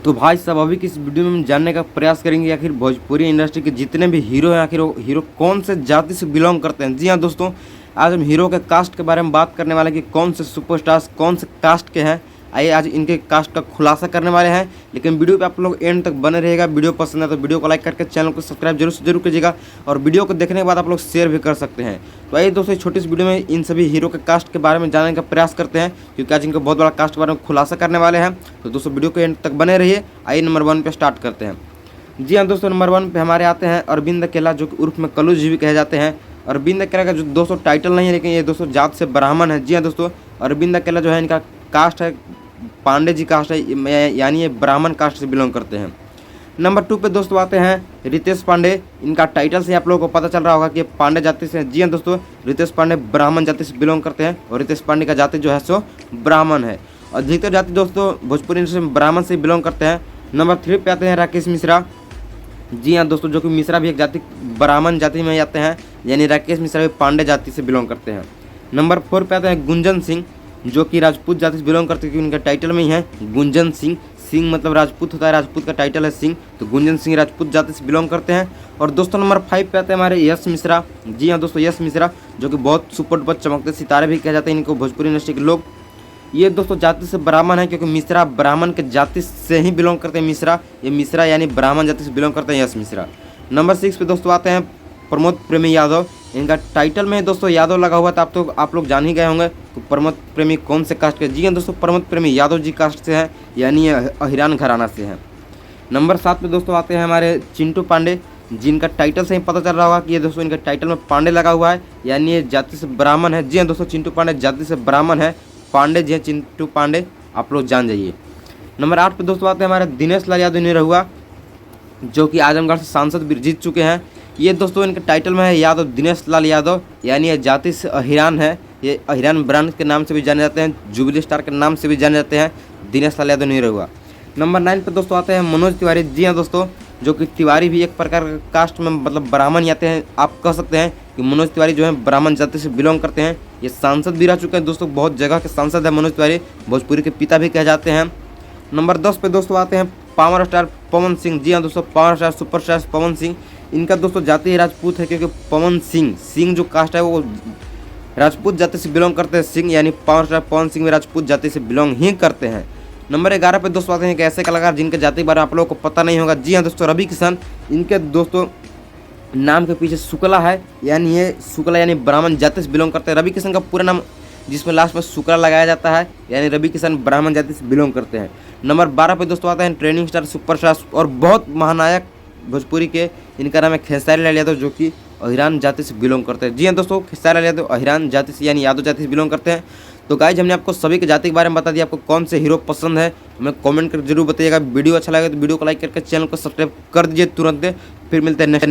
तो भाई साहब अभी की इस वीडियो में हम जानने का प्रयास करेंगे आखिर भोजपुरी इंडस्ट्री के जितने भी हीरो हैं आखिर वो हीरो कौन से जाति से बिलोंग करते हैं। जी हाँ दोस्तों, आज हम हीरो के कास्ट के बारे में बात करने वाले हैं कि कौन से सुपरस्टार्स कौन से कास्ट के हैं। आइए आज इनके कास्ट का खुलासा करने वाले हैं, लेकिन वीडियो पे आप लोग एंड तक बने रहेगा। वीडियो पसंद है तो वीडियो को लाइक करके चैनल को सब्सक्राइब जरूर से जरूर कीजिएगा और वीडियो को देखने के बाद आप लोग शेयर भी कर सकते हैं। तो आइए दोस्तों, छोटी सी वीडियो में इन सभी हीरो के कास्ट के बारे में जानने का प्रयास करते हैं, क्योंकि आज इनका बहुत बड़ा कास्ट के बारे में खुलासा करने वाले हैं। तो दोस्तों वीडियो को एंड तक बने रहिए। आइए नंबर 1 पे स्टार्ट करते हैं। जी हाँ दोस्तों, नंबर 1 पे हमारे आते हैं अरविंद अकेला, जो कि उर्फ में कल्लू जी भी कहे जाते हैं। अरविंद अकेला का जो दोस्तों टाइटल नहीं है, लेकिन ये दोस्तों जात से ब्राह्मण है। जी हाँ दोस्तों, अरविंद अकेला जो है इनका कास्ट है पांडे जी कास्ट है, यानी ये ब्राह्मण कास्ट से बिलोंग करते हैं। नंबर 2 पे दोस्तों आते हैं रितेश पांडे। इनका टाइटल से आप लोगों को पता चल रहा होगा कि ये पांडे जाति से हैं। जी हाँ दोस्तों, रितेश पांडे ब्राह्मण जाति से बिलोंग करते हैं और रितेश पांडे का जाति जो है सो ब्राह्मण है। और अधिकतर जाति दोस्तों भोजपुरी इंडस्ट्री में ब्राह्मण से बिलोंग करते हैं। नंबर 3 पे आते हैं राकेश मिश्रा। जी हाँ दोस्तों, जो कि मिश्रा भी एक जाति ब्राह्मण जाति में आते हैं, यानी राकेश मिश्रा भी पांडे जाति से बिलोंग करते हैं। नंबर 4 पे आते हैं गुंजन सिंह, जो कि राजपूत जाति से बिलोंग करते हैं, क्योंकि उनका टाइटल में ही है गुंजन सिंह। सिंह मतलब राजपूत होता है, राजपूत का टाइटल है सिंह, तो गुंजन सिंह राजपूत जाति से बिलोंग करते हैं। और दोस्तों नंबर 5 पे आते हैं हमारे यश मिश्रा। जी हाँ दोस्तों, यश मिश्रा जो कि बहुत सुपर डुपर चमकते सितारे भी कहे जाते हैं इनको भोजपुरी इंडस्ट्री के लोग। ये दोस्तों जाति से ब्राह्मण है, क्योंकि मिश्रा ब्राह्मण के जाति से ही बिलोंग करते हैं। मिश्रा ये मिश्रा यानी ब्राह्मण जाति से बिलोंग करते हैं यश मिश्रा। नंबर 6 पे दोस्तों आते हैं प्रमोद प्रेमी यादव। इनका टाइटल में दोस्तों यादव लगा हुआ था, आप लोग जान ही गए होंगे तो प्रमोद प्रेमी कौन से कास्ट के। जी हाँ दोस्तों, प्रमोद प्रेमी यादव जी कास्ट से हैं, यानी अहिरान घराना से हैं। नंबर 7 पे दोस्तों आते हैं हमारे चिंटू पांडे, जिनका टाइटल से ही पता चल रहा होगा कि ये दोस्तों इनके टाइटल में पांडे लगा हुआ है, यानी ये जाति से ब्राह्मण है। जी हाँ दोस्तों, चिंटू पांडे जाति से ब्राह्मण है। पांडे जी हैं चिंटू पांडे, आप लोग जान जाइए। नंबर 8 पे दोस्तों आते हैं हमारे दिनेश लाल यादव निरहुआ, जो कि आजमगढ़ से सांसद भी जीत चुके हैं। ये दोस्तों इनके टाइटल में है यादव, दिनेश लाल यादव, यानी ये जाति से अहिरान है। ये अहिरान ब्रांड के नाम से भी जाने जाते हैं, जुबली स्टार के नाम से भी जाने जाते हैं, दिनेश लाल यादव निरहुआ। नंबर 9 पे दोस्तों आते हैं मनोज तिवारी। जी हाँ दोस्तों, जो कि तिवारी भी एक प्रकार का कास्ट में मतलब ब्राह्मण ही आते हैं। आप कह सकते हैं कि मनोज तिवारी जो है ब्राह्मण जाति से बिलोंग करते हैं। ये सांसद भी रह चुके हैं दोस्तों, बहुत जगह के सांसद है मनोज तिवारी, भोजपुरी के पिता भी कहे जाते हैं। नंबर 10 पे दोस्तों आते हैं पावर स्टार पवन सिंह। जी हाँ दोस्तों, power star superstar Pawan Singh. इनका दोस्तों जाति ही राजपूत है, क्योंकि पवन सिंह जो कास्ट है वो राजपूत जाति से बिलोंग करते हैं। सिंह यानी पावर स्टार पवन सिंह भी राजपूत जाति से बिलोंग ही करते हैं। नंबर 11 पे दोस्तों आते हैं एक ऐसे कलाकार जिनके जाति के बारे में आप लोगों को पता नहीं होगा। जी हाँ दोस्तों, रवि किशन। इनके दोस्तों नाम के पीछे शुक्ला है, यानी ये शुक्ला यानी ब्राह्मण जाति से बिलोंग करते हैं। रवि किशन का पूरा नाम जिसमें लास्ट में शुक्ला लगाया जाता है, यानी रवि किशन ब्राह्मण जाति से बिलोंग करते हैं। नंबर 12 पे दोस्तों आता है ट्रेंडिंग स्टार सुपरस्टार और बहुत महानायक भोजपुरी के, इनका नाम है खेसारी लाल यादव, जो कि अहिरान जाति से बिलोंग करते हैं। जी हाँ दोस्तों, खेसारी लाल यादव अहिरान जाति से यानी यादव जाति से बिलोंग करते हैं। तो गाइज हमने आपको सभी के जाति के बारे में बता दिया। आपको कौन से हीरो पसंद है हमें कमेंट कर जरूर बताइएगा। वीडियो अच्छा लगे तो वीडियो को लाइक करके चैनल को सब्सक्राइब कर दीजिए तुरंत। फिर मिलते हैं नेक्स्ट